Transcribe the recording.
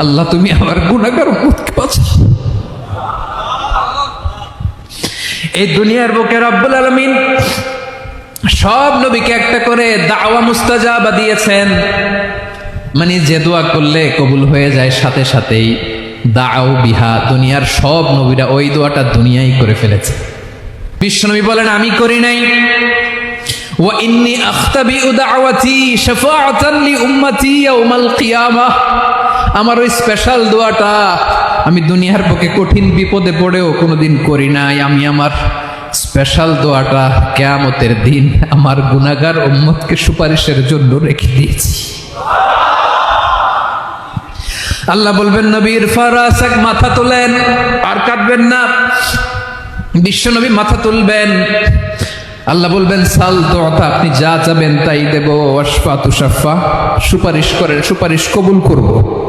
আল্লাহ তুমি আমার গুনাহগার উম্মতকে বাঁচাও। এই দুনিয়ার বুকে রব্বুল আলামিন সব নবীকে একটা করে দাওয়া মুস্তাজাবা দিয়েছেন, মানে যে দোয়া করলে কবুল হয়ে যায় সাথে সাথেই। দাও বিহা, দুনিয়ার সব নবীরা ওই দোয়াটা দুনিয়ায় করে ফেলেছে। বিশ্বনবী বলেন আমি করি নাই। ওয়া ইন্নী আখতাবিউ দাওয়াতি শাফাআতান লি উম্মতি ইয়াউমাল কিয়ামাহ, আমার ওই স্পেশাল দোয়াটা আমি দুনিয়ার বুকে কঠিন বিপদে পড়েও কোনোদিন করি নাই। আমি আমার স্পেশাল দোয়াটা কিয়ামতের দিন আমার গুনাহগার উম্মতকে সুপারিশের জন্য রেখে দিয়েছি। আল্লাহ বলবেন নবীর ফারাসাক, মাথা তোলেন, আর কাটবেন না। বিশ্বনবী মাথা তুলবেন, আল্লাহ বলবেন সাল তোতা, আপনি যা চাবেন তাই দেব। ওয়াশফা তুশাফা, সুপারিশ করেন, সুপারিশ কবুল করব।